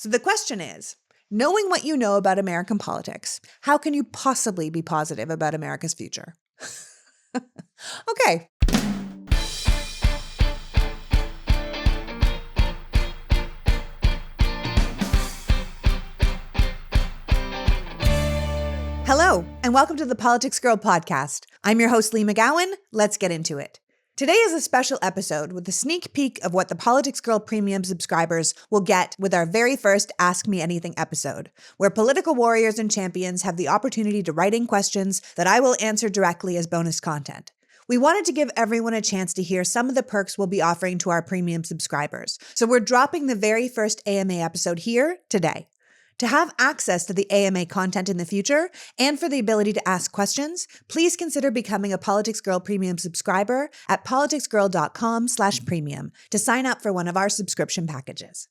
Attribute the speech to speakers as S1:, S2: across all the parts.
S1: So the question is, knowing what you know about American politics, how can you possibly be positive about America's future? Okay. Hello, and welcome to the PoliticsGirl podcast. I'm your host, Lee McGowan. Let's get into it. Today is a special episode with a sneak peek of what the PoliticsGirl premium subscribers will get with our very first Ask Me Anything episode, where political warriors and champions have the opportunity to write in questions that I will answer directly as bonus content. We wanted to give everyone a chance to hear some of the perks we'll be offering to our premium subscribers, so we're dropping the very first AMA episode here today. To have access to the AMA content in the future and for the ability to ask questions, please consider becoming a PoliticsGirl Premium subscriber at politicsgirl.com/premium to sign up for one of our subscription packages.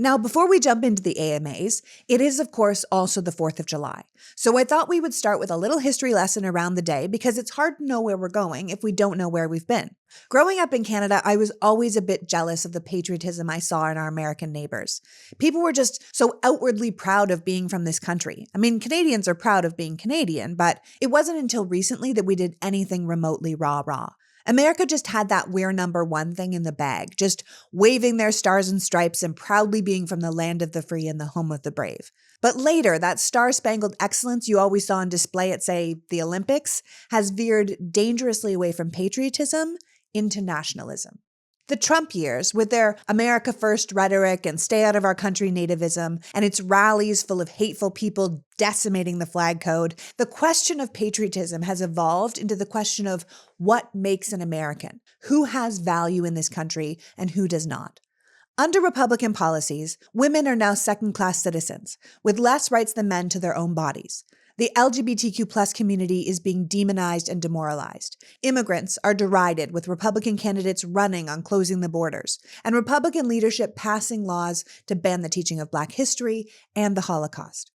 S1: Now, before we jump into the AMAs, it is, of course, also the 4th of July. So I thought we would start with a little history lesson around the day because it's hard to know where we're going if we don't know where we've been. Growing up in Canada, I was always a bit jealous of the patriotism I saw in our American neighbors. People were just so outwardly proud of being from this country. I mean, Canadians are proud of being Canadian, but it wasn't until recently that we did anything remotely rah-rah. America just had that we're number one thing in the bag, just waving their stars and stripes and proudly being from the land of the free and the home of the brave. But later, that star-spangled excellence you always saw on display at, say, the Olympics has veered dangerously away from patriotism into nationalism. The Trump years, with their America First rhetoric and stay out of our country nativism, and its rallies full of hateful people decimating the flag code, the question of patriotism has evolved into the question of what makes an American, who has value in this country and who does not. Under Republican policies, women are now second-class citizens, with less rights than men to their own bodies. The LGBTQ+ community is being demonized and demoralized. Immigrants are derided, with Republican candidates running on closing the borders, and Republican leadership passing laws to ban the teaching of Black history and the Holocaust.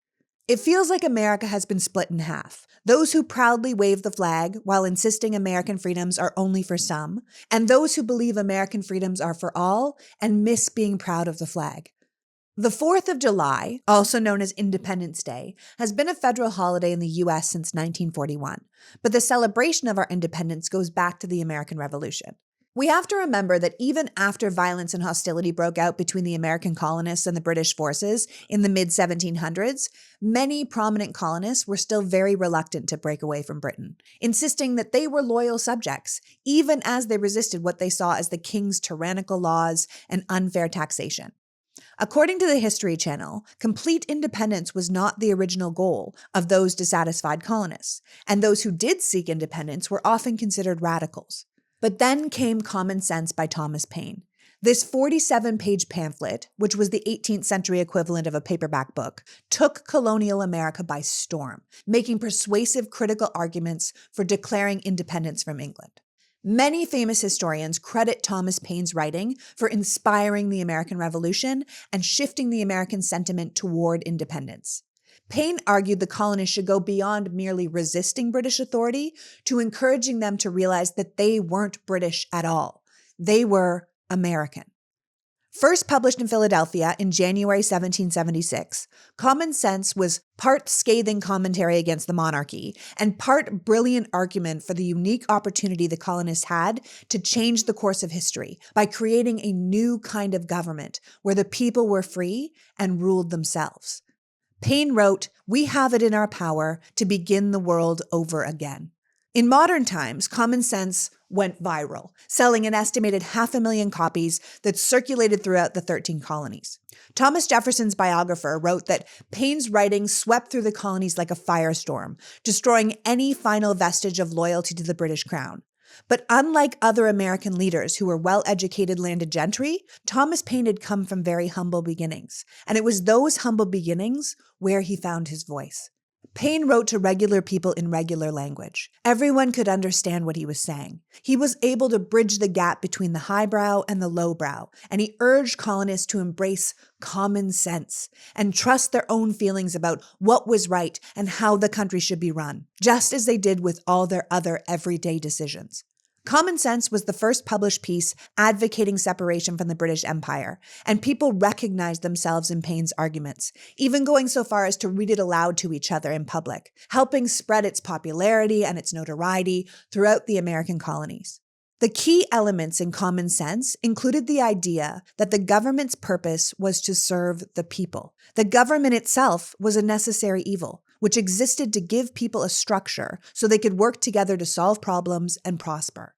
S1: It feels like America has been split in half. Those who proudly wave the flag while insisting American freedoms are only for some, and those who believe American freedoms are for all and miss being proud of the flag. The 4th of July, also known as Independence Day, has been a federal holiday in the U.S. since 1941, but the celebration of our independence goes back to the American Revolution. We have to remember that even after violence and hostility broke out between the American colonists and the British forces in the mid-1700s, many prominent colonists were still very reluctant to break away from Britain, insisting that they were loyal subjects, even as they resisted what they saw as the king's tyrannical laws and unfair taxation. According to the History Channel, complete independence was not the original goal of those dissatisfied colonists, and those who did seek independence were often considered radicals. But then came Common Sense by Thomas Paine. This 47-page pamphlet, which was the 18th century equivalent of a paperback book, took colonial America by storm, making persuasive critical arguments for declaring independence from England. Many famous historians credit Thomas Paine's writing for inspiring the American Revolution and shifting the American sentiment toward independence. Paine argued the colonists should go beyond merely resisting British authority to encouraging them to realize that they weren't British at all. They were American. First published in Philadelphia in January 1776, Common Sense was part scathing commentary against the monarchy and part brilliant argument for the unique opportunity the colonists had to change the course of history by creating a new kind of government where the people were free and ruled themselves. Paine wrote, "We have it in our power to begin the world over again." In modern times, Common Sense went viral, selling an estimated 500,000 copies that circulated throughout the 13 colonies. Thomas Jefferson's biographer wrote that Paine's writings swept through the colonies like a firestorm, destroying any final vestige of loyalty to the British crown. But unlike other American leaders who were well-educated landed gentry, Thomas Paine had come from very humble beginnings, and it was those humble beginnings where he found his voice. Paine wrote to regular people in regular language. Everyone could understand what he was saying. He was able to bridge the gap between the highbrow and the lowbrow, and he urged colonists to embrace common sense and trust their own feelings about what was right and how the country should be run, just as they did with all their other everyday decisions. Common Sense was the first published piece advocating separation from the British Empire, and people recognized themselves in Paine's arguments, even going so far as to read it aloud to each other in public, helping spread its popularity and its notoriety throughout the American colonies. The key elements in Common Sense included the idea that the government's purpose was to serve the people. The government itself was a necessary evil, which existed to give people a structure so they could work together to solve problems and prosper.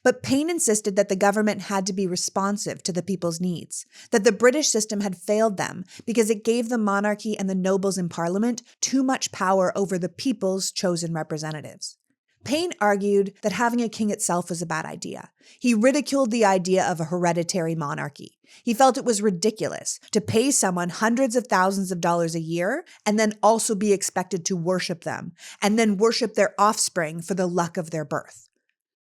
S1: But Paine insisted that the government had to be responsive to the people's needs, that the British system had failed them because it gave the monarchy and the nobles in Parliament too much power over the people's chosen representatives. Paine argued that having a king itself was a bad idea. He ridiculed the idea of a hereditary monarchy. He felt it was ridiculous to pay someone hundreds of thousands of dollars a year and then also be expected to worship them, and then worship their offspring for the luck of their birth.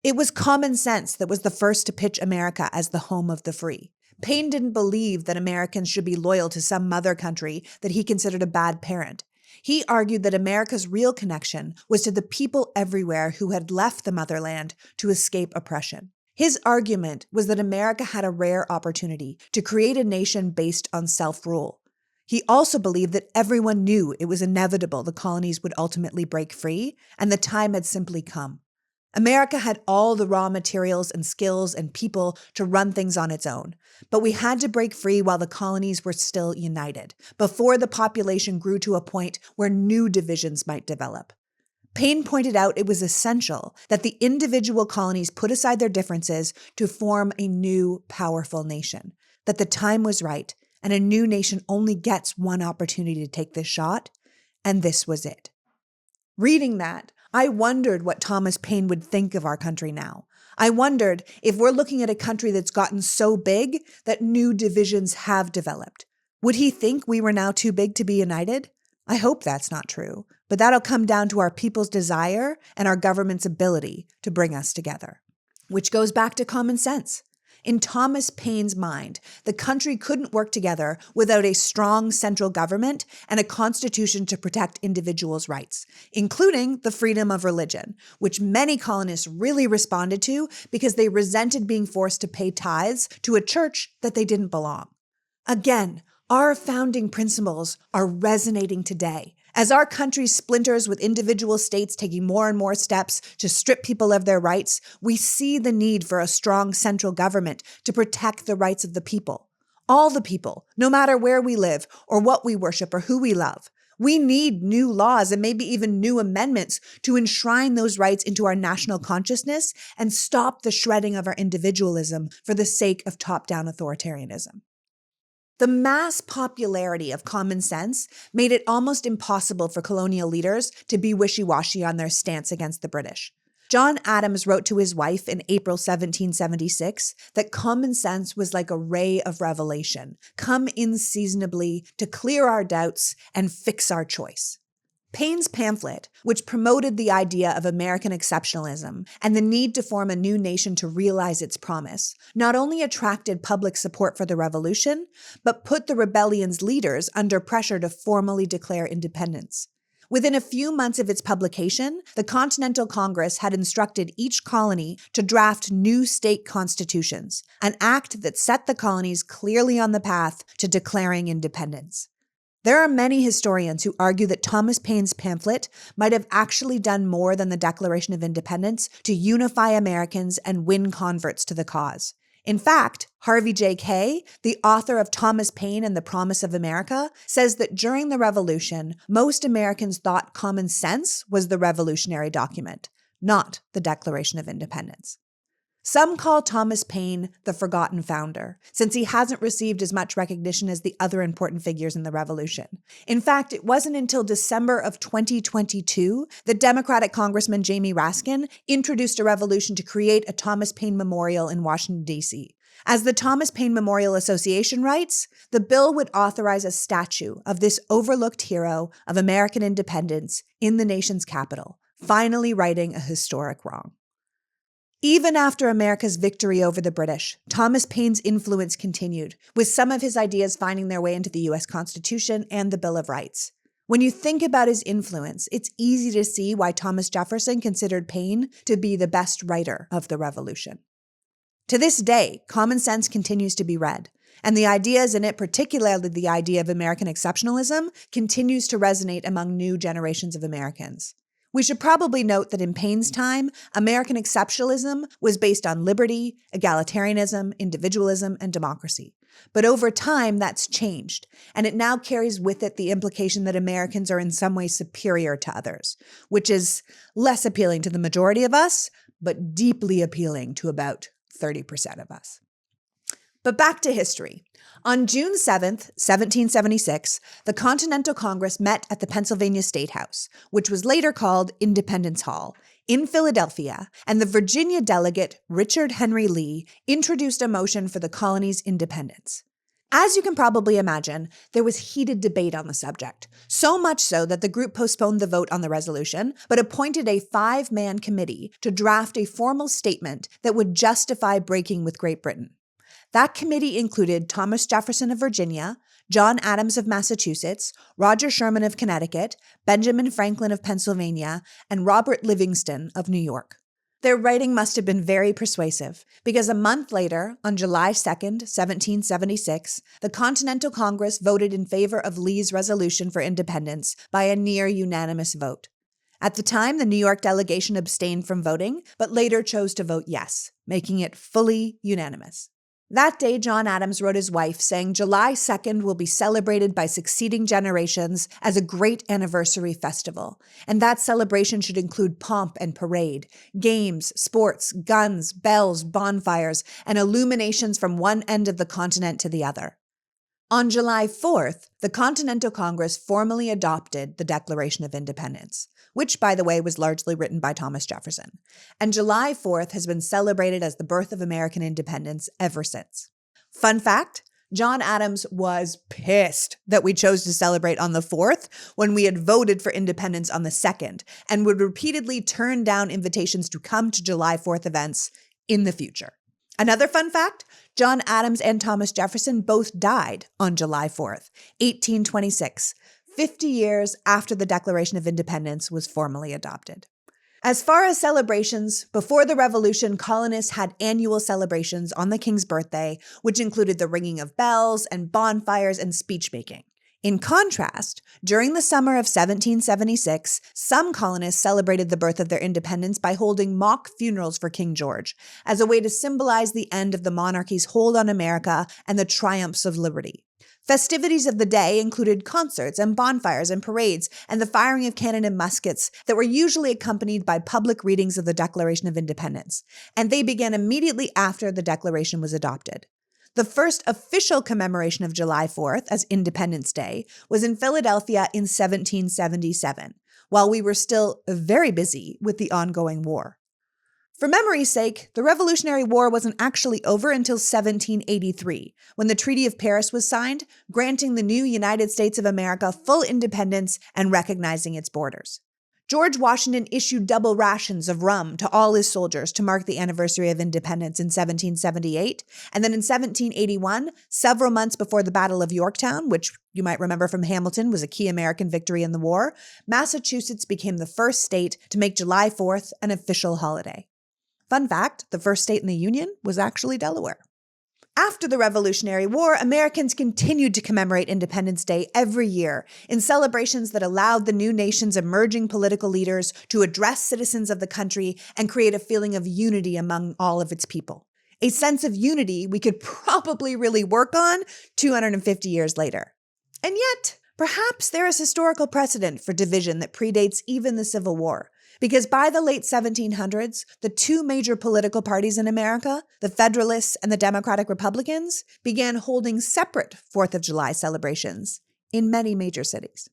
S1: It was Common Sense that was the first to pitch America as the home of the free. Paine didn't believe that Americans should be loyal to some mother country that he considered a bad parent. He argued that America's real connection was to the people everywhere who had left the motherland to escape oppression. His argument was that America had a rare opportunity to create a nation based on self-rule. He also believed that everyone knew it was inevitable the colonies would ultimately break free, and the time had simply come. America had all the raw materials and skills and people to run things on its own, but we had to break free while the colonies were still united, before the population grew to a point where new divisions might develop. Paine pointed out it was essential that the individual colonies put aside their differences to form a new, powerful nation, that the time was right, and a new nation only gets one opportunity to take this shot, and this was it. Reading that, I wondered what Thomas Paine would think of our country now. I wondered if we're looking at a country that's gotten so big that new divisions have developed. Would he think we were now too big to be united? I hope that's not true, but that'll come down to our people's desire and our government's ability to bring us together. Which goes back to common sense. In Thomas Paine's mind, the country couldn't work together without a strong central government and a constitution to protect individuals' rights, including the freedom of religion, which many colonists really responded to because they resented being forced to pay tithes to a church that they didn't belong. Again, our founding principles are resonating today. As our country splinters with individual states taking more and more steps to strip people of their rights, we see the need for a strong central government to protect the rights of the people. All the people, no matter where we live or what we worship or who we love. We need new laws and maybe even new amendments to enshrine those rights into our national consciousness and stop the shredding of our individualism for the sake of top-down authoritarianism. The mass popularity of common sense made it almost impossible for colonial leaders to be wishy-washy on their stance against the British. John Adams wrote to his wife in April 1776 that common sense was like a ray of revelation, come in seasonably to clear our doubts and fix our choice. Paine's pamphlet, which promoted the idea of American exceptionalism and the need to form a new nation to realize its promise, not only attracted public support for the revolution, but put the rebellion's leaders under pressure to formally declare independence. Within a few months of its publication, the Continental Congress had instructed each colony to draft new state constitutions, an act that set the colonies clearly on the path to declaring independence. There are many historians who argue that Thomas Paine's pamphlet might have actually done more than the Declaration of Independence to unify Americans and win converts to the cause. In fact, Harvey J. Kaye, the author of Thomas Paine and the Promise of America, says that during the Revolution, most Americans thought common sense was the revolutionary document, not the Declaration of Independence. Some call Thomas Paine the forgotten founder, since he hasn't received as much recognition as the other important figures in the revolution. In fact, it wasn't until December of 2022 that Democratic Congressman Jamie Raskin introduced a resolution to create a Thomas Paine Memorial in Washington, D.C. As the Thomas Paine Memorial Association writes, the bill would authorize a statue of this overlooked hero of American independence in the nation's capital, finally righting a historic wrong. Even after America's victory over the British, Thomas Paine's influence continued, with some of his ideas finding their way into the U.S. Constitution and the Bill of Rights. When you think about his influence, it's easy to see why Thomas Jefferson considered Paine to be the best writer of the Revolution. To this day, Common Sense continues to be read, and the ideas in it, particularly the idea of American exceptionalism, continues to resonate among new generations of Americans. We should probably note that in Paine's time, American exceptionalism was based on liberty, egalitarianism, individualism, and democracy. But over time, that's changed, and it now carries with it the implication that Americans are in some way superior to others, which is less appealing to the majority of us, but deeply appealing to about 30% of us. But back to history. On June 7th, 1776, the Continental Congress met at the Pennsylvania State House, which was later called Independence Hall, in Philadelphia, and the Virginia delegate, Richard Henry Lee, introduced a motion for the colony's independence. As you can probably imagine, there was heated debate on the subject, so much so that the group postponed the vote on the resolution, but appointed a 5-man committee to draft a formal statement that would justify breaking with Great Britain. That committee included Thomas Jefferson of Virginia, John Adams of Massachusetts, Roger Sherman of Connecticut, Benjamin Franklin of Pennsylvania, and Robert Livingston of New York. Their writing must have been very persuasive, because a month later, on July 2nd, 1776, the Continental Congress voted in favor of Lee's resolution for independence by a near unanimous vote. At the time, the New York delegation abstained from voting, but later chose to vote yes, making it fully unanimous. That day, John Adams wrote his wife, saying July 2nd will be celebrated by succeeding generations as a great anniversary festival, and that celebration should include pomp and parade, games, sports, guns, bells, bonfires, and illuminations from one end of the continent to the other. On July 4th, the Continental Congress formally adopted the Declaration of Independence, which, by the way, was largely written by Thomas Jefferson. And July 4th has been celebrated as the birth of American independence ever since. Fun fact, John Adams was pissed that we chose to celebrate on the 4th when we had voted for independence on the 2nd, and would repeatedly turn down invitations to come to July 4th events in the future. Another fun fact, John Adams and Thomas Jefferson both died on July 4th, 1826, 50 years after the Declaration of Independence was formally adopted. As far as celebrations, before the Revolution, colonists had annual celebrations on the King's birthday, which included the ringing of bells and bonfires and speech-making. In contrast, during the summer of 1776, some colonists celebrated the birth of their independence by holding mock funerals for King George, as a way to symbolize the end of the monarchy's hold on America and the triumphs of liberty. Festivities of the day included concerts and bonfires and parades and the firing of cannon and muskets that were usually accompanied by public readings of the Declaration of Independence, and they began immediately after the Declaration was adopted. The first official commemoration of July 4th as Independence Day was in Philadelphia in 1777, while we were still very busy with the ongoing war. For memory's sake, the Revolutionary War wasn't actually over until 1783, when the Treaty of Paris was signed, granting the new United States of America full independence and recognizing its borders. George Washington issued double rations of rum to all his soldiers to mark the anniversary of independence in 1778, and then in 1781, several months before the Battle of Yorktown, which you might remember from Hamilton was a key American victory in the war, Massachusetts became the first state to make July 4th an official holiday. Fun fact, the first state in the Union was actually Delaware. After the Revolutionary War, Americans continued to commemorate Independence Day every year in celebrations that allowed the new nation's emerging political leaders to address citizens of the country and create a feeling of unity among all of its people. A sense of unity we could probably really work on 250 years later. And yet, perhaps there is historical precedent for division that predates even the Civil War. Because by the late 1700s, the two major political parties in America, the Federalists and the Democratic Republicans, began holding separate 4th of July celebrations in many major cities.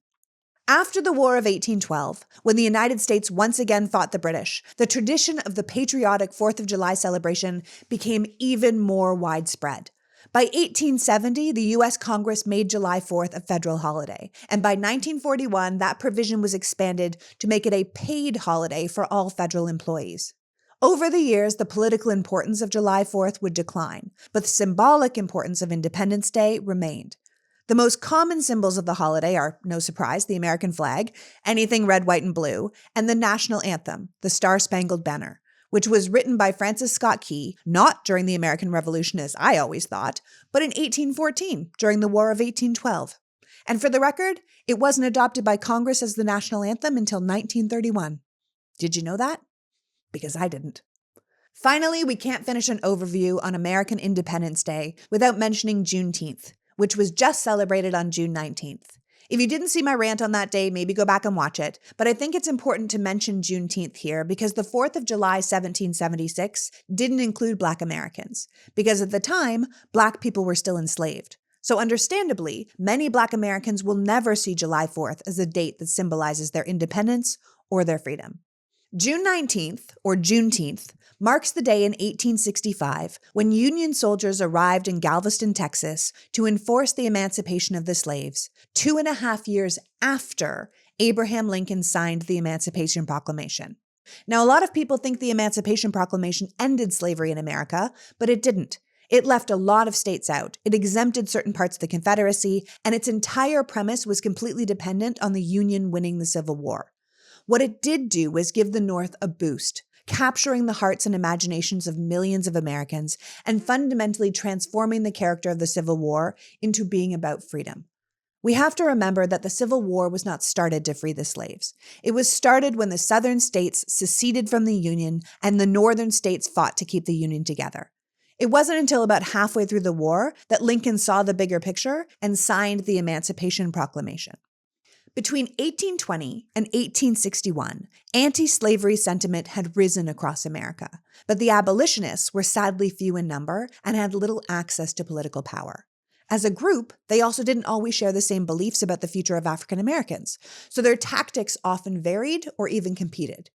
S1: After the War of 1812, when the United States once again fought the British, the tradition of the patriotic 4th of July celebration became even more widespread. By 1870, the U.S. Congress made July 4th a federal holiday, and by 1941, that provision was expanded to make it a paid holiday for all federal employees. Over the years, the political importance of July 4th would decline, but the symbolic importance of Independence Day remained. The The most common symbols of the holiday are, no surprise, the American flag, anything red, white, and blue, and the national anthem, the Star-Spangled Banner, which was written by Francis Scott Key, not during the American Revolution as I always thought, but in 1814, during the War of 1812. And for the record, it wasn't adopted by Congress as the national anthem until 1931. Did you know that? Because I didn't. Finally, we can't finish an overview on American Independence Day without mentioning Juneteenth, which was just celebrated on June 19th. If you didn't see my rant on that day, maybe go back and watch it, but I think it's important to mention Juneteenth here because the 4th of July 1776 didn't include Black Americans, because at the time, Black people were still enslaved. So understandably, many Black Americans will never see July 4th as a date that symbolizes their independence or their freedom. June 19th, or Juneteenth, marks the day in 1865 when Union soldiers arrived in Galveston, Texas to enforce the emancipation of the slaves, 2.5 years after Abraham Lincoln signed the Emancipation Proclamation. Now, a lot of people think the Emancipation Proclamation ended slavery in America, but it didn't. It left a lot of states out. It exempted certain parts of the Confederacy, and its entire premise was completely dependent on the Union winning the Civil War. What it did do was give the North a boost, capturing the hearts and imaginations of millions of Americans and fundamentally transforming the character of the Civil War into being about freedom. We have to remember that the Civil War was not started to free the slaves. It was started when the Southern states seceded from the Union and the Northern states fought to keep the Union together. It wasn't until about halfway through the war that Lincoln saw the bigger picture and signed the Emancipation Proclamation. Between 1820 and 1861, anti-slavery sentiment had risen across America, but the abolitionists were sadly few in number and had little access to political power. As a group, they also didn't always share the same beliefs about the future of African Americans, so their tactics often varied or even competed.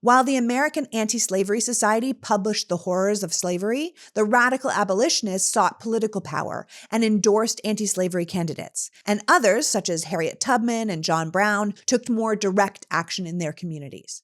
S1: While the American Anti-Slavery Society published the horrors of slavery, the radical abolitionists sought political power and endorsed anti-slavery candidates, and others, such as Harriet Tubman and John Brown, took more direct action in their communities.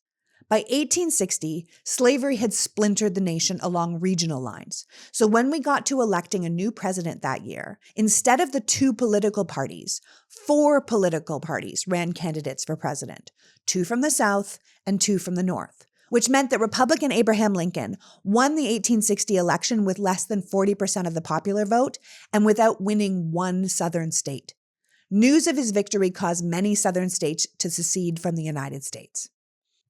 S1: By 1860, slavery had splintered the nation along regional lines. So when we got to electing a new president that year, instead of the 2 political parties, 4 political parties ran candidates for president, 2 from the South and 2 from the North, which meant that Republican Abraham Lincoln won the 1860 election with less than 40% of the popular vote and without winning one Southern state. News of his victory caused many Southern states to secede from the United States.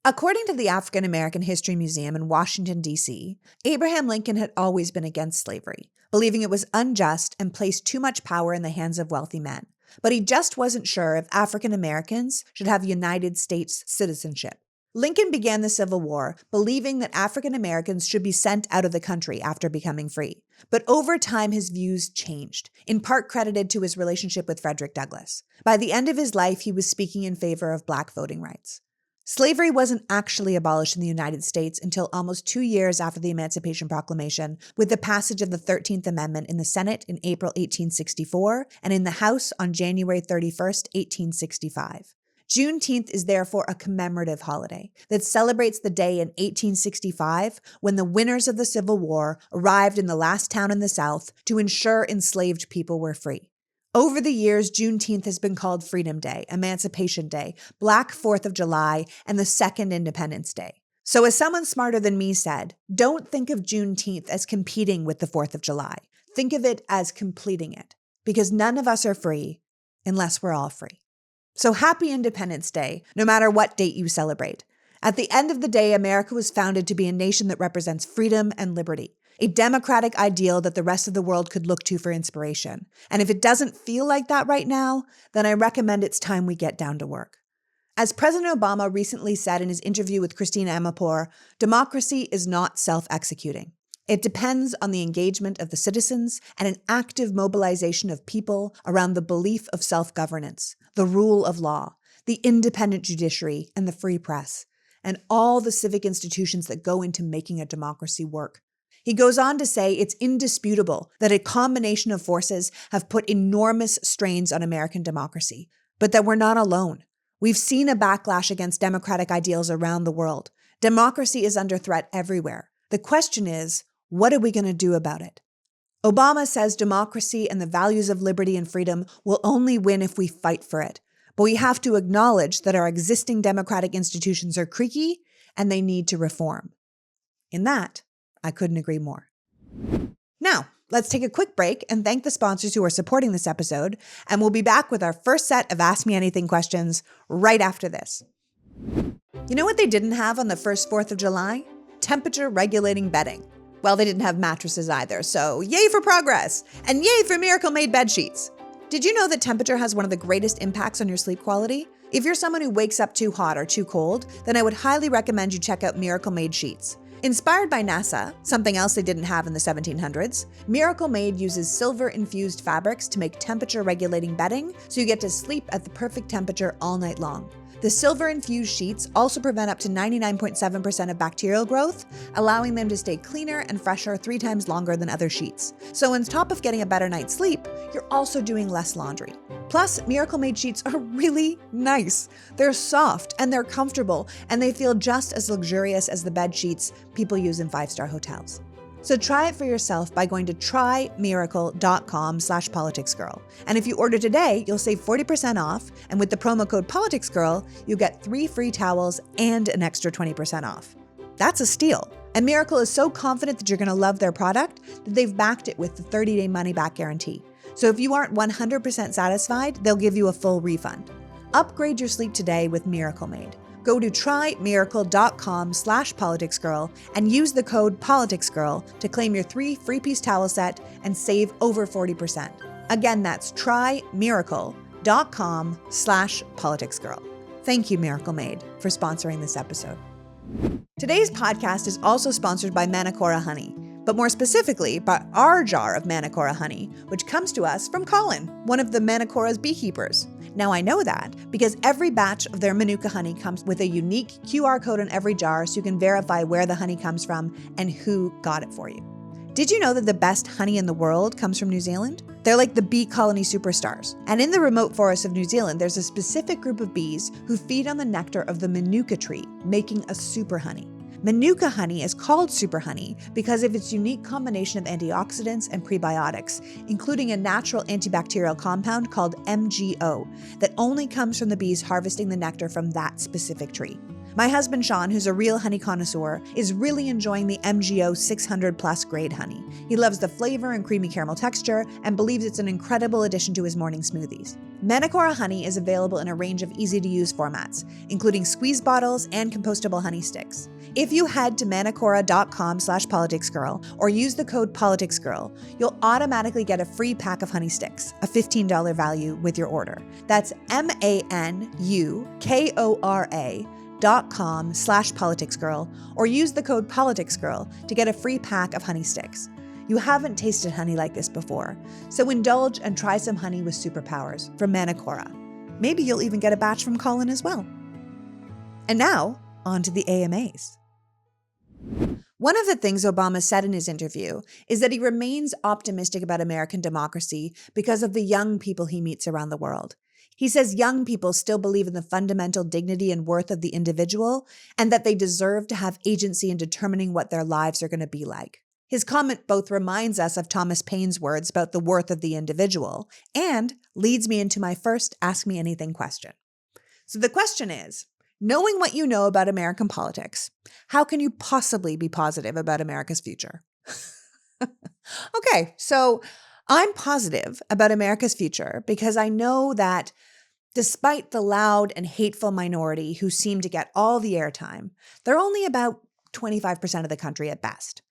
S1: According to the African American History Museum in Washington, D.C., Abraham Lincoln had always been against slavery, believing it was unjust and placed too much power in the hands of wealthy men. But he just wasn't sure if African Americans should have United States citizenship. Lincoln began the Civil War believing that African Americans should be sent out of the country after becoming free. But over time, his views changed, in part credited to his relationship with Frederick Douglass. By the end of his life, he was speaking in favor of Black voting rights. Slavery wasn't actually abolished in the United States until almost 2 years after the Emancipation Proclamation, with the passage of the 13th Amendment in the Senate in April 1864 and in the House on January 31st, 1865. Juneteenth is therefore a commemorative holiday that celebrates the day in 1865 when the winners of the Civil War arrived in the last town in the South to ensure enslaved people were free. Over the years, Juneteenth has been called Freedom Day, Emancipation Day, Black 4th of July, and the Second Independence Day. So as someone smarter than me said, don't think of Juneteenth as competing with the 4th of July. Think of it as completing it, because none of us are free unless we're all free. So happy Independence Day, no matter what date you celebrate. At the end of the day, America was founded to be a nation that represents freedom and liberty, a democratic ideal that the rest of the world could look to for inspiration. And if it doesn't feel like that right now, then I recommend it's time we get down to work. As President Obama recently said in his interview with Christina Amanpour, democracy is not self-executing. It depends on the engagement of the citizens and an active mobilization of people around the belief of self-governance, the rule of law, the independent judiciary, and the free press, and all the civic institutions that go into making a democracy work. He goes on to say it's indisputable that a combination of forces have put enormous strains on American democracy, but that we're not alone. We've seen a backlash against democratic ideals around the world. Democracy is under threat everywhere. The question is, what are we going to do about it? Obama says democracy and the values of liberty and freedom will only win if we fight for it. But we have to acknowledge that our existing democratic institutions are creaky and they need to reform. In that, I couldn't agree more. Now, let's take a quick break and thank the sponsors who are supporting this episode, and we'll be back with our first set of Ask Me Anything questions right after this. You know what they didn't have on the first 4th of July? Temperature regulating bedding. Well, they didn't have mattresses either, so yay for progress, and yay for Miracle Made bed sheets. Did you know that temperature has one of the greatest impacts on your sleep quality? If you're someone who wakes up too hot or too cold, then I would highly recommend you check out Miracle Made sheets. Inspired by NASA, something else they didn't have in the 1700s, Miracle Made uses silver-infused fabrics to make temperature-regulating bedding, so you get to sleep at the perfect temperature all night long. The silver-infused sheets also prevent up to 99.7% of bacterial growth, allowing them to stay cleaner and fresher 3 times longer than other sheets. So on top of getting a better night's sleep, you're also doing less laundry. Plus, Miracle Made sheets are really nice. They're soft and they're comfortable, and they feel just as luxurious as the bed sheets people use in 5-star hotels. So try it for yourself by going to trymiracle.com/politicsgirl. And if you order today, you'll save 40% off. And with the promo code PoliticsGirl, you get 3 free towels and an extra 20% off. That's a steal. And Miracle is so confident that you're going to love their product that they've backed it with the 30-day money-back guarantee. So if you aren't 100% satisfied, they'll give you a full refund. Upgrade your sleep today with Miracle Made. Go to trymiracle.com/politicsgirl and use the code PoliticsGirl to claim your 3 free-piece towel set and save over 40%. Again, that's trymiracle.com/politicsgirl. Thank you, Miracle Made, for sponsoring this episode. Today's podcast is also sponsored by Manacora Honey, but more specifically by our jar of Manacora Honey, which comes to us from Colin, one of the Manacora's beekeepers. Now I know that because every batch of their Manuka honey comes with a unique QR code on every jar so you can verify where the honey comes from and who got it for you. Did you know that the best honey in the world comes from New Zealand? They're like the bee colony superstars. And in the remote forests of New Zealand, there's a specific group of bees who feed on the nectar of the Manuka tree, making a super honey. Manuka honey is called super honey because of its unique combination of antioxidants and prebiotics, including a natural antibacterial compound called MGO that only comes from the bees harvesting the nectar from that specific tree. My husband Sean, who's a real honey connoisseur, is really enjoying the MGO 600 plus grade honey. He loves the flavor and creamy caramel texture and believes it's an incredible addition to his morning smoothies. Manacora honey is available in a range of easy-to-use formats, including squeeze bottles and compostable honey sticks. If you head to manacora.com/politicsgirl or use the code PoliticsGirl, you'll automatically get a free pack of honey sticks, a $15 value with your order. That's manukora.com/politicsgirl or use the code PoliticsGirl to get a free pack of honey sticks. You haven't tasted honey like this before, so indulge and try some honey with superpowers from Manacora. Maybe you'll even get a batch from Colin as well. And now, on to the AMAs. One of the things Obama said in his interview is that he remains optimistic about American democracy because of the young people he meets around the world. He says young people still believe in the fundamental dignity and worth of the individual and that they deserve to have agency in determining what their lives are going to be like. His comment both reminds us of Thomas Paine's words about the worth of the individual and leads me into my first Ask Me Anything question. So the question is, knowing what you know about American politics, how can you possibly be positive about America's future? Okay, so I'm positive about America's future because I know that despite the loud and hateful minority who seem to get all the airtime, they're only about 25% of the country at best.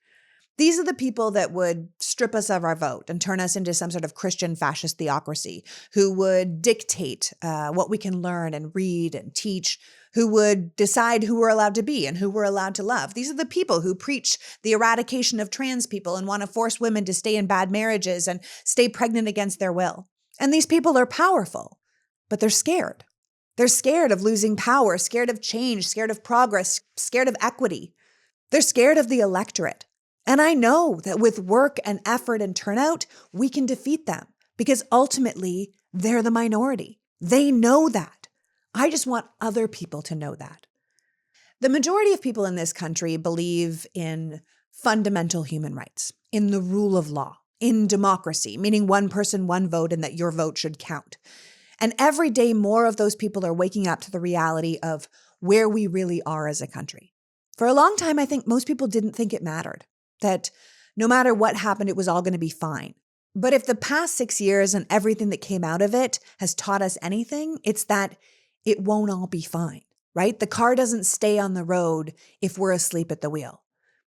S1: These are the people that would strip us of our vote and turn us into some sort of Christian fascist theocracy, who would dictate what we can learn and read and teach, who would decide who we're allowed to be and who we're allowed to love. These are the people who preach the eradication of trans people and want to force women to stay in bad marriages and stay pregnant against their will. And these people are powerful, but they're scared. They're scared of losing power, scared of change, scared of progress, scared of equity. They're scared of the electorate. And I know that with work and effort and turnout, we can defeat them because ultimately they're the minority. They know that. I just want other people to know that. The majority of people in this country believe in fundamental human rights, in the rule of law. in democracy, meaning one person, one vote, and that your vote should count. And every day, more of those people are waking up to the reality of where we really are as a country. For a long time, I think most people didn't think it mattered, that no matter what happened, it was all going to be fine. But if the past 6 years and everything that came out of it has taught us anything, it's that it won't all be fine, right? The car doesn't stay on the road if we're asleep at the wheel.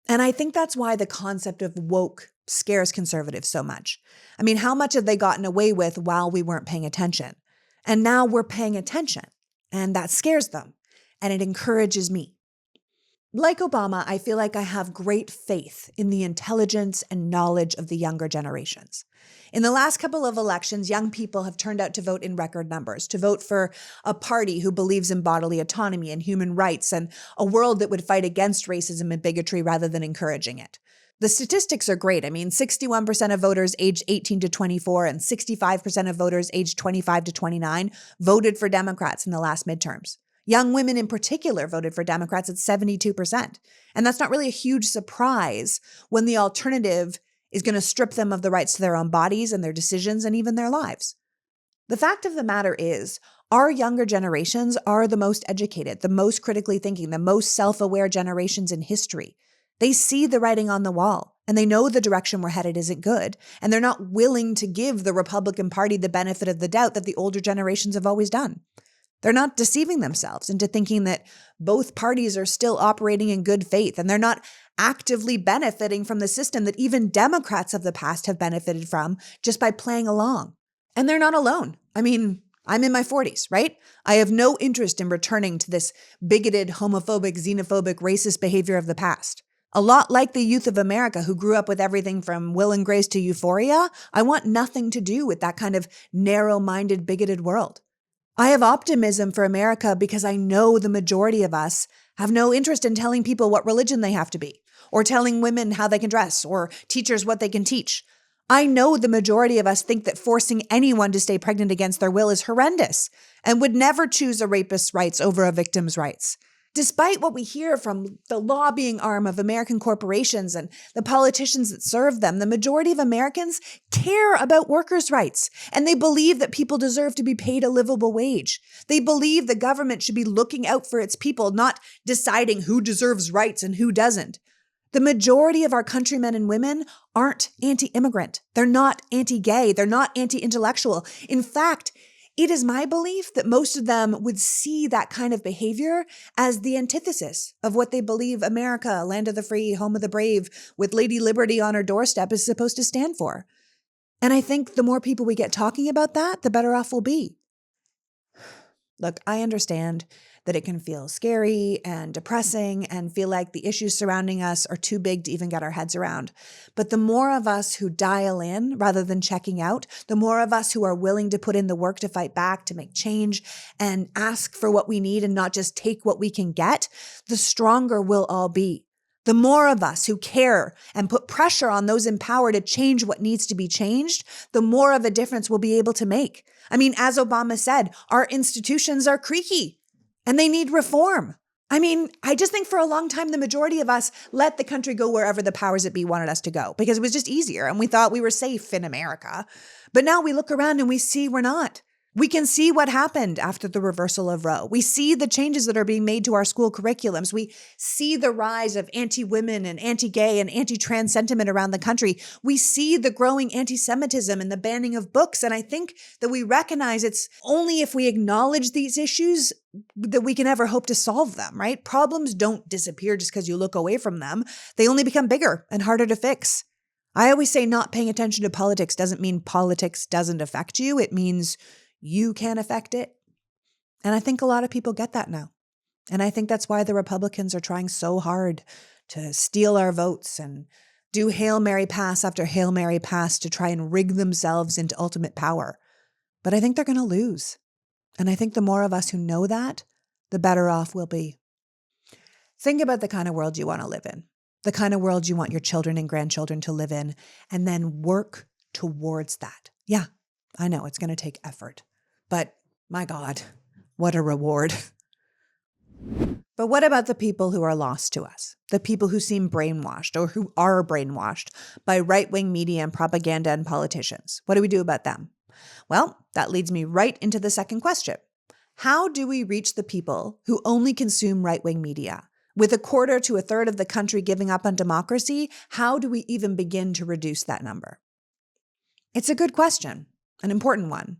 S1: And I think that's why the concept of woke scares conservatives so much. I mean, how much have they gotten away with while we weren't paying attention? And now we're paying attention, and that scares them, and it encourages me. Like Obama, I feel like I have great faith in the intelligence and knowledge of the younger generations. In the last couple of elections, young people have turned out to vote in record numbers, to vote for a party who believes in bodily autonomy and human rights and a world that would fight against racism and bigotry rather than encouraging it. The statistics are great. I mean, 61% of voters aged 18 to 24 and 65% of voters aged 25 to 29 voted for Democrats in the last midterms. Young women in particular voted for Democrats at 72%. And that's not really a huge surprise when the alternative is going to strip them of the rights to their own bodies and their decisions and even their lives. The fact of the matter is, our younger generations are the most educated, the most critically thinking, the most self-aware generations in history. They see the writing on the wall, and they know the direction we're headed isn't good, and they're not willing to give the Republican Party the benefit of the doubt that the older generations have always done. They're not deceiving themselves into thinking that both parties are still operating in good faith, and they're not actively benefiting from the system that even Democrats of the past have benefited from just by playing along. And they're not alone. I mean, I'm in my 40s, right? I have no interest in returning to this bigoted, homophobic, xenophobic, racist behavior of the past. A lot like the youth of America who grew up with everything from Will and Grace to Euphoria, I want nothing to do with that kind of narrow-minded, bigoted world. I have optimism for America because I know the majority of us have no interest in telling people what religion they have to be, or telling women how they can dress, or teachers what they can teach. I know the majority of us think that forcing anyone to stay pregnant against their will is horrendous and would never choose a rapist's rights over a victim's rights. Despite what we hear from the lobbying arm of American corporations and the politicians that serve them, the majority of Americans care about workers' rights, and they believe that people deserve to be paid a livable wage. They believe the government should be looking out for its people, not deciding who deserves rights and who doesn't. The majority of our countrymen and women aren't anti-immigrant. They're not anti-gay. They're not anti-intellectual. In fact, it is my belief that most of them would see that kind of behavior as the antithesis of what they believe America, land of the free, home of the brave, with Lady Liberty on her doorstep is supposed to stand for. And I think the more people we get talking about that, the better off we'll be. Look, I understand that it can feel scary and depressing and feel like the issues surrounding us are too big to even get our heads around. But the more of us who dial in rather than checking out, the more of us who are willing to put in the work to fight back, to make change and ask for what we need and not just take what we can get, the stronger we'll all be. The more of us who care and put pressure on those in power to change what needs to be changed, the more of a difference we'll be able to make. I mean, as Obama said, our institutions are creaky and they need reform. I mean, I just think for a long time, the majority of us let the country go wherever the powers that be wanted us to go because it was just easier and we thought we were safe in America. But now we look around and we see we're not. We can see what happened after the reversal of Roe. We see the changes that are being made to our school curriculums. We see the rise of anti-women and anti-gay and anti-trans sentiment around the country. We see the growing anti-Semitism and the banning of books. And I think that we recognize it's only if we acknowledge these issues that we can ever hope to solve them, right? Problems don't disappear just because you look away from them. They only become bigger and harder to fix. I always say not paying attention to politics doesn't mean politics doesn't affect you. It means you can't affect it. And I think a lot of people get that now. And I think that's why the Republicans are trying so hard to steal our votes and do Hail Mary pass after Hail Mary pass to try and rig themselves into ultimate power. But I think they're going to lose. And I think the more of us who know that, the better off we'll be. Think about the kind of world you want to live in, the kind of world you want your children and grandchildren to live in, and then work towards that. Yeah, I know it's going to take effort. But my God, what a reward. But what about the people who are lost to us? The people who seem brainwashed or who are brainwashed by right-wing media and propaganda and politicians? What do we do about them? Well, that leads me right into the second question. How do we reach the people who only consume right-wing media? With a quarter to a third of the country giving up on democracy, how do we even begin to reduce that number? It's a good question, an important one.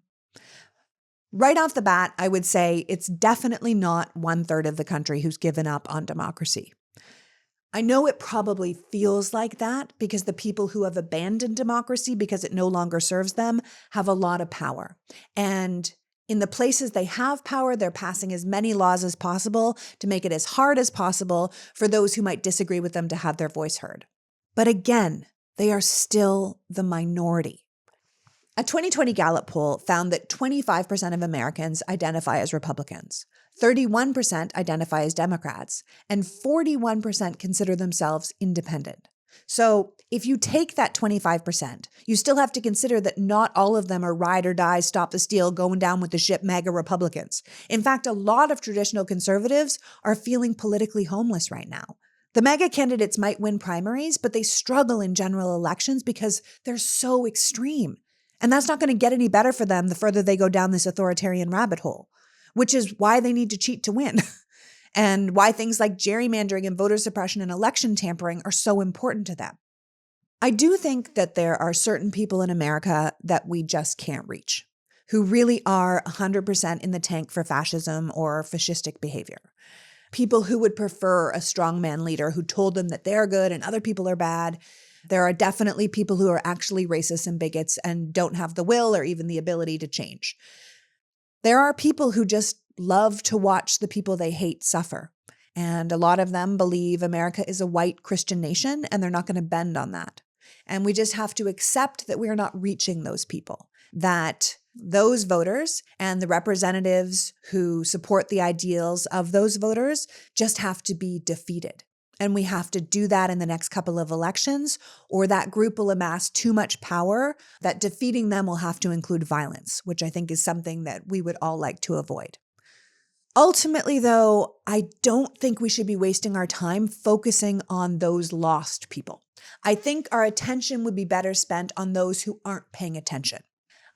S1: Right off the bat, I would say it's definitely not 1/3 of the country who's given up on democracy. I know it probably feels like that because the people who have abandoned democracy because it no longer serves them have a lot of power. And in the places they have power, they're passing as many laws as possible to make it as hard as possible for those who might disagree with them to have their voice heard. But again, they are still the minority. A 2020 Gallup poll found that 25% of Americans identify as Republicans, 31% identify as Democrats, and 41% consider themselves independent. So if you take that 25%, you still have to consider that not all of them are ride or die, stop the steal, going down with the ship MAGA Republicans. In fact, a lot of traditional conservatives are feeling politically homeless right now. The MAGA candidates might win primaries, but they struggle in general elections because they're so extreme. And that's not going to get any better for them the further they go down this authoritarian rabbit hole, which is why they need to cheat to win and why things like gerrymandering and voter suppression and election tampering are so important to them. I do think that there are certain people in America that we just can't reach, who really are 100% in the tank for fascism or fascistic behavior. People who would prefer a strongman leader who told them that they're good and other people are bad. There are definitely people who are actually racists and bigots and don't have the will or even the ability to change. There are people who just love to watch the people they hate suffer. And a lot of them believe America is a white Christian nation and they're not going to bend on that. And we just have to accept that we are not reaching those people, that those voters and the representatives who support the ideals of those voters just have to be defeated. And we have to do that in the next couple of elections, or that group will amass too much power that defeating them will have to include violence, which I think is something that we would all like to avoid. Ultimately, though, I don't think we should be wasting our time focusing on those lost people. I think our attention would be better spent on those who aren't paying attention.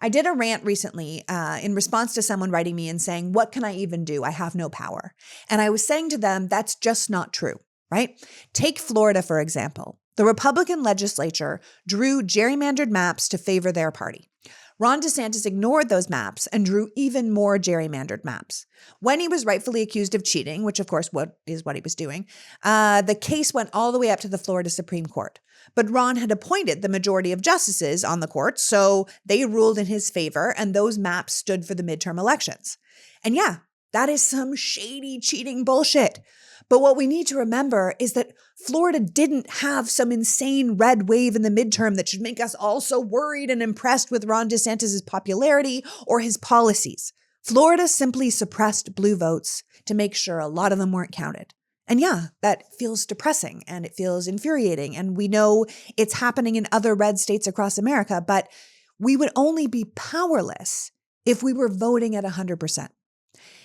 S1: I did a rant recently in response to someone writing me and saying, "What can I even do? I have no power." And I was saying to them, that's just not true. Right? Take Florida, for example. The Republican legislature drew gerrymandered maps to favor their party. Ron DeSantis ignored those maps and drew even more gerrymandered maps. When he was rightfully accused of cheating, which of course is what he was doing, the case went all the way up to the Florida Supreme Court. But Ron had appointed the majority of justices on the court, so they ruled in his favor, and those maps stood for the midterm elections. And yeah, that is some shady cheating bullshit. But what we need to remember is that Florida didn't have some insane red wave in the midterm that should make us all so worried and impressed with Ron DeSantis' popularity or his policies. Florida simply suppressed blue votes to make sure a lot of them weren't counted. And yeah, that feels depressing and it feels infuriating. And we know it's happening in other red states across America, but we would only be powerless if we were voting at 100%.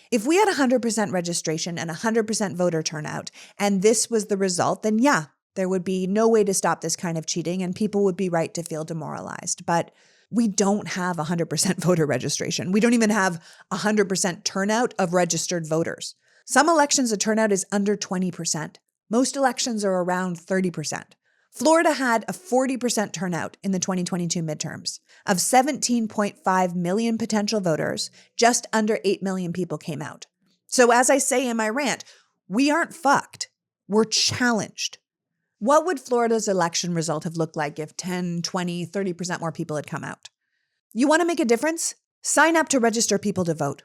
S1: If we had 100% registration and 100% voter turnout, and this was the result, then yeah, there would be no way to stop this kind of cheating and people would be right to feel demoralized. But we don't have 100% voter registration. We don't even have 100% turnout of registered voters. Some elections, the turnout is under 20%. Most elections are around 30%. Florida had a 40% turnout in the 2022 midterms. Of 17.5 million potential voters, just under 8 million people came out. So as I say in my rant, we aren't fucked. We're challenged. What would Florida's election result have looked like if 10, 20, 30% more people had come out? You want to make a difference? Sign up to register people to vote.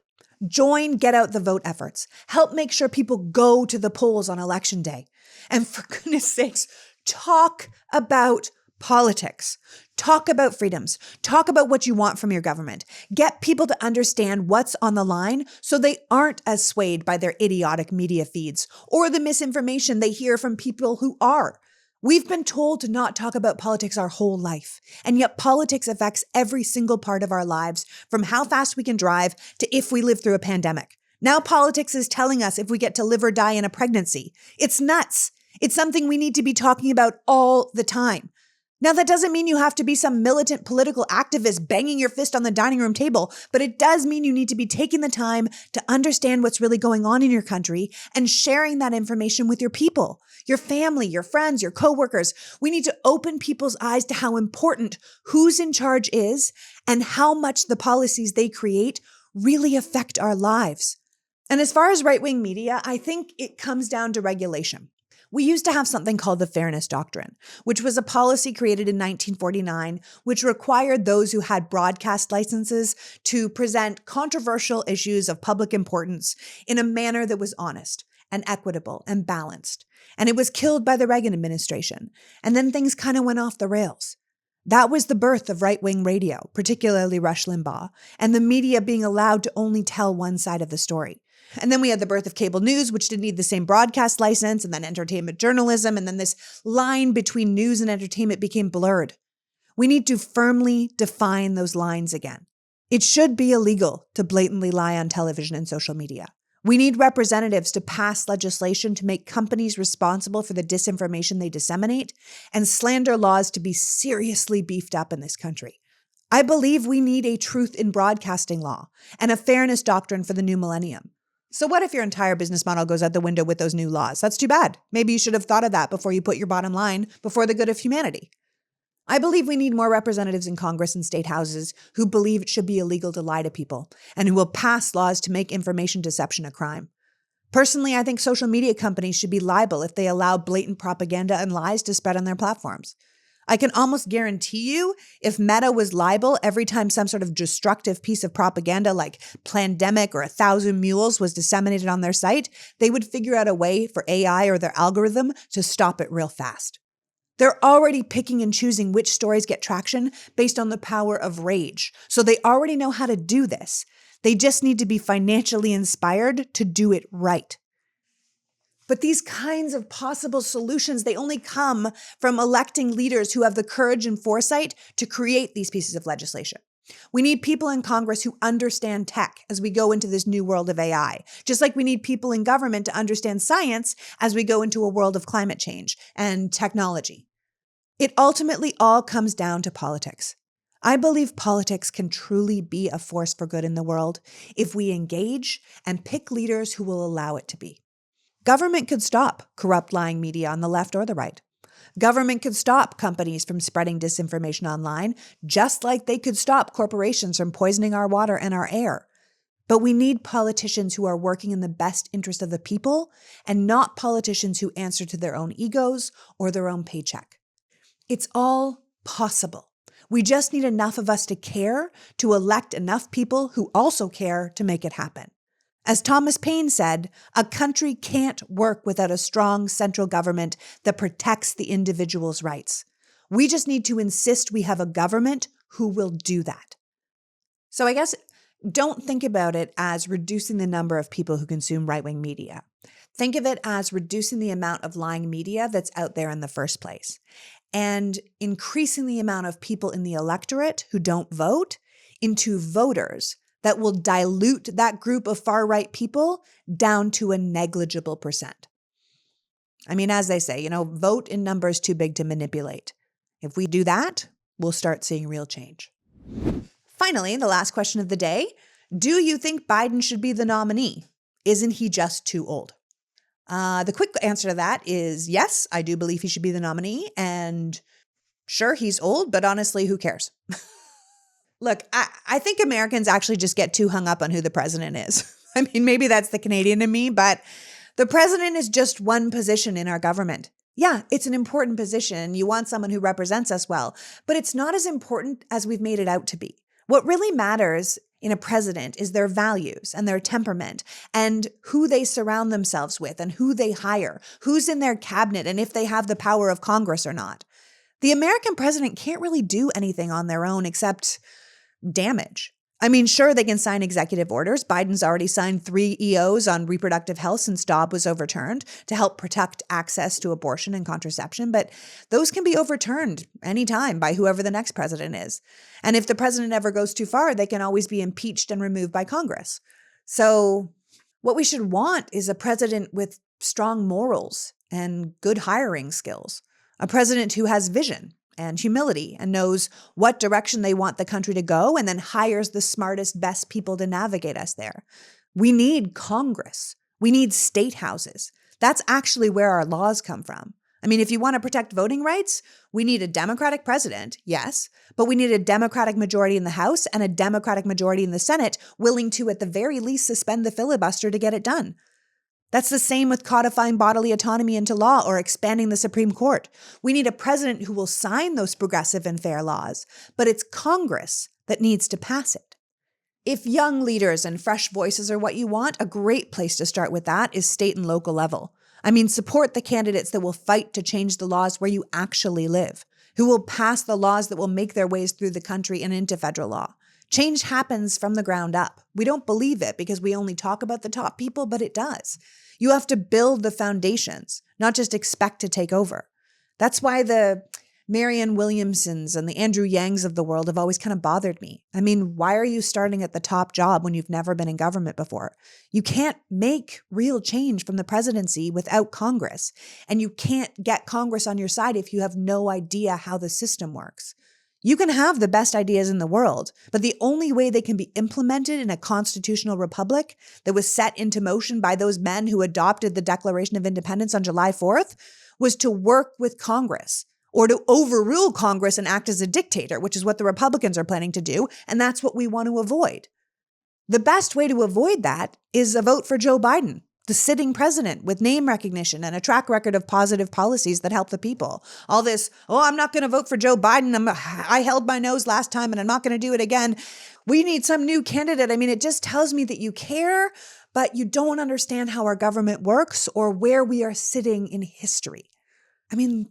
S1: Join Get Out the Vote efforts. Help make sure people go to the polls on election day. And for goodness sakes, talk about politics. Talk about freedoms. Talk about what you want from your government. Get people to understand what's on the line so they aren't as swayed by their idiotic media feeds or the misinformation they hear from people who are. We've been told to not talk about politics our whole life, and yet politics affects every single part of our lives, from how fast we can drive to if we live through a pandemic. Now politics is telling us if we get to live or die in a pregnancy. It's nuts. It's something we need to be talking about all the time. Now, that doesn't mean you have to be some militant political activist banging your fist on the dining room table, but it does mean you need to be taking the time to understand what's really going on in your country and sharing that information with your people, your family, your friends, your coworkers. We need to open people's eyes to how important who's in charge is and how much the policies they create really affect our lives. And as far as right-wing media, I think it comes down to regulation. We used to have something called the Fairness Doctrine, which was a policy created in 1949, which required those who had broadcast licenses to present controversial issues of public importance in a manner that was honest and equitable and balanced. And it was killed by the Reagan administration. And then things kind of went off the rails. That was the birth of right-wing radio, particularly Rush Limbaugh, and the media being allowed to only tell one side of the story. And then we had the birth of cable news, which didn't need the same broadcast license, and then entertainment journalism, and then this line between news and entertainment became blurred. We need to firmly define those lines again. It should be illegal to blatantly lie on television and social media. We need representatives to pass legislation to make companies responsible for the disinformation they disseminate, and slander laws to be seriously beefed up in this country. I believe we need a truth in broadcasting law and a fairness doctrine for the new millennium. So what if your entire business model goes out the window with those new laws? That's too bad. Maybe you should have thought of that before you put your bottom line before the good of humanity. I believe we need more representatives in Congress and state houses who believe it should be illegal to lie to people and who will pass laws to make information deception a crime. Personally, I think social media companies should be liable if they allow blatant propaganda and lies to spread on their platforms. I can almost guarantee you if Meta was liable every time some sort of destructive piece of propaganda like Plandemic or 1,000 Mules was disseminated on their site, they would figure out a way for AI or their algorithm to stop it real fast. They're already picking and choosing which stories get traction based on the power of rage. So they already know how to do this. They just need to be financially inspired to do it right. But these kinds of possible solutions, they only come from electing leaders who have the courage and foresight to create these pieces of legislation. We need people in Congress who understand tech as we go into this new world of AI, just like we need people in government to understand science as we go into a world of climate change and technology. It ultimately all comes down to politics. I believe politics can truly be a force for good in the world if we engage and pick leaders who will allow it to be. Government could stop corrupt lying media on the left or the right. Government could stop companies from spreading disinformation online, just like they could stop corporations from poisoning our water and our air. But we need politicians who are working in the best interest of the people and not politicians who answer to their own egos or their own paycheck. It's all possible. We just need enough of us to care to elect enough people who also care to make it happen. As Thomas Paine said, a country can't work without a strong central government that protects the individual's rights. We just need to insist we have a government who will do that. So I guess don't think about it as reducing the number of people who consume right-wing media. Think of it as reducing the amount of lying media that's out there in the first place and increasing the amount of people in the electorate who don't vote into voters that will dilute that group of far-right people down to a negligible percent. I mean, as they say, vote in numbers too big to manipulate. If we do that, we'll start seeing real change. Finally, the last question of the day, do you think Biden should be the nominee? Isn't he just too old? The quick answer to that is yes, I do believe he should be the nominee. And sure, he's old, but honestly, who cares? Look, I think Americans actually just get too hung up on who the president is. I mean, maybe that's the Canadian in me, but the president is just one position in our government. Yeah, it's an important position. You want someone who represents us well, but it's not as important as we've made it out to be. What really matters in a president is their values and their temperament and who they surround themselves with and who they hire, who's in their cabinet, and if they have the power of Congress or not. The American president can't really do anything on their own except damage. I mean, sure, they can sign executive orders. Biden's already signed 3 EOs on reproductive health since Dobbs was overturned to help protect access to abortion and contraception, but those can be overturned anytime by whoever the next president is. And if the president ever goes too far, they can always be impeached and removed by Congress. So What we should want is a president with strong morals and good hiring skills, a president who has vision and humility and knows what direction they want the country to go and then hires the smartest, best people to navigate us there. We need Congress. We need state houses. That's actually where our laws come from. I mean, if you want to protect voting rights, we need a Democratic president, yes, but we need a Democratic majority in the House and a Democratic majority in the Senate willing to, at the very least, suspend the filibuster to get it done. That's the same with codifying bodily autonomy into law or expanding the Supreme Court. We need a president who will sign those progressive and fair laws, but it's Congress that needs to pass it. If young leaders and fresh voices are what you want, a great place to start with that is state and local level. I mean, support the candidates that will fight to change the laws where you actually live, who will pass the laws that will make their ways through the country and into federal law. Change happens from the ground up. We don't believe it because we only talk about the top people, but it does. You have to build the foundations, not just expect to take over. That's why the Marianne Williamsons and the Andrew Yangs of the world have always kind of bothered me. I mean, why are you starting at the top job when you've never been in government before? You can't make real change from the presidency without Congress, and you can't get Congress on your side if you have no idea how the system works. You can have the best ideas in the world, but the only way they can be implemented in a constitutional republic that was set into motion by those men who adopted the Declaration of Independence on July 4th was to work with Congress or to overrule Congress and act as a dictator, which is what the Republicans are planning to do, and that's what we want to avoid. The best way to avoid that is a vote for Joe Biden, the sitting president with name recognition and a track record of positive policies that help the people. All this, I'm not going to vote for Joe Biden. I held my nose last time and I'm not going to do it again. We need some new candidate. I mean, it just tells me that you care, but you don't understand how our government works or where we are sitting in history. I mean,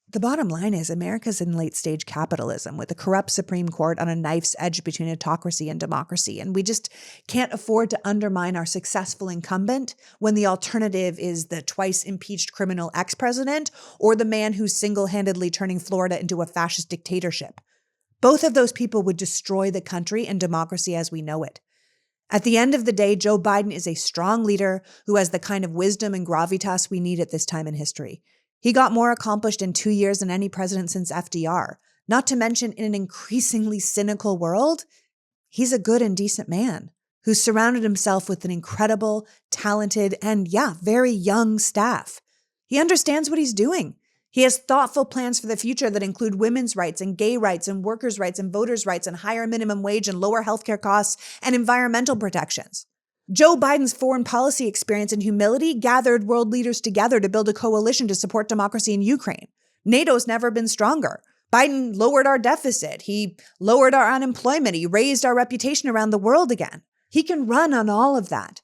S1: the bottom line is America's in late-stage capitalism with a corrupt Supreme Court on a knife's edge between autocracy and democracy, and we just can't afford to undermine our successful incumbent when the alternative is the twice-impeached criminal ex-president or the man who's single-handedly turning Florida into a fascist dictatorship. Both of those people would destroy the country and democracy as we know it. At the end of the day, Joe Biden is a strong leader who has the kind of wisdom and gravitas we need at this time in history. He got more accomplished in 2 years than any president since FDR. Not to mention, in an increasingly cynical world, he's a good and decent man who's surrounded himself with an incredible, talented, and very young staff. He understands what he's doing. He has thoughtful plans for the future that include women's rights and gay rights and workers' rights and voters' rights and higher minimum wage and lower healthcare costs and environmental protections. Joe Biden's foreign policy experience and humility gathered world leaders together to build a coalition to support democracy in Ukraine. NATO's never been stronger. Biden lowered our deficit. He lowered our unemployment. He raised our reputation around the world again. He can run on all of that.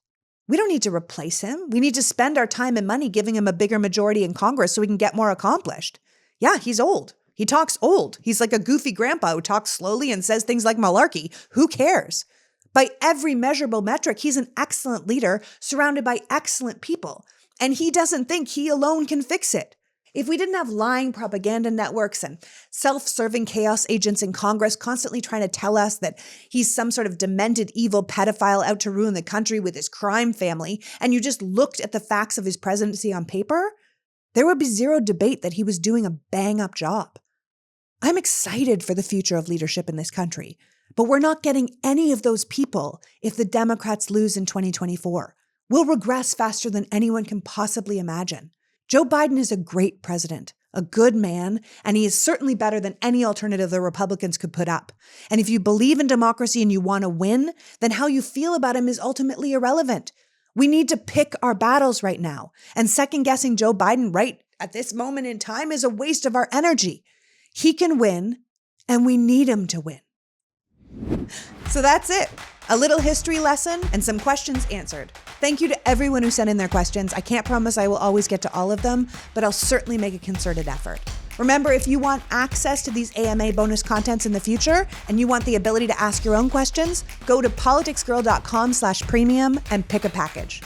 S1: We don't need to replace him. We need to spend our time and money giving him a bigger majority in Congress so we can get more accomplished. Yeah, he's old. He talks old. He's like a goofy grandpa who talks slowly and says things like malarkey. Who cares? By every measurable metric, he's an excellent leader surrounded by excellent people, and he doesn't think he alone can fix it. If we didn't have lying propaganda networks and self-serving chaos agents in Congress constantly trying to tell us that he's some sort of demented, evil pedophile out to ruin the country with his crime family, and you just looked at the facts of his presidency on paper, there would be zero debate that he was doing a bang-up job. I'm excited for the future of leadership in this country. But we're not getting any of those people if the Democrats lose in 2024. We'll regress faster than anyone can possibly imagine. Joe Biden is a great president, a good man, and he is certainly better than any alternative the Republicans could put up. And if you believe in democracy and you want to win, then how you feel about him is ultimately irrelevant. We need to pick our battles right now. And second-guessing Joe Biden right at this moment in time is a waste of our energy. He can win, and we need him to win. So that's it. A little history lesson and some questions answered. Thank you to everyone who sent in their questions. I can't promise I will always get to all of them, but I'll certainly make a concerted effort. Remember, if you want access to these AMA bonus contents in the future and you want the ability to ask your own questions, go to PoliticsGirl.com/premium and pick a package.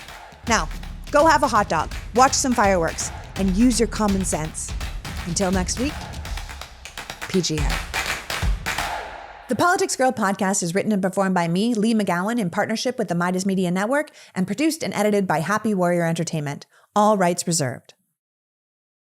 S1: Now, go have a hot dog, watch some fireworks, and use your common sense. Until next week, PGR. The Politics Girl podcast is written and performed by me, Lee McGowan, in partnership with the Midas Media Network, and produced and edited by Happy Warrior Entertainment. All rights reserved.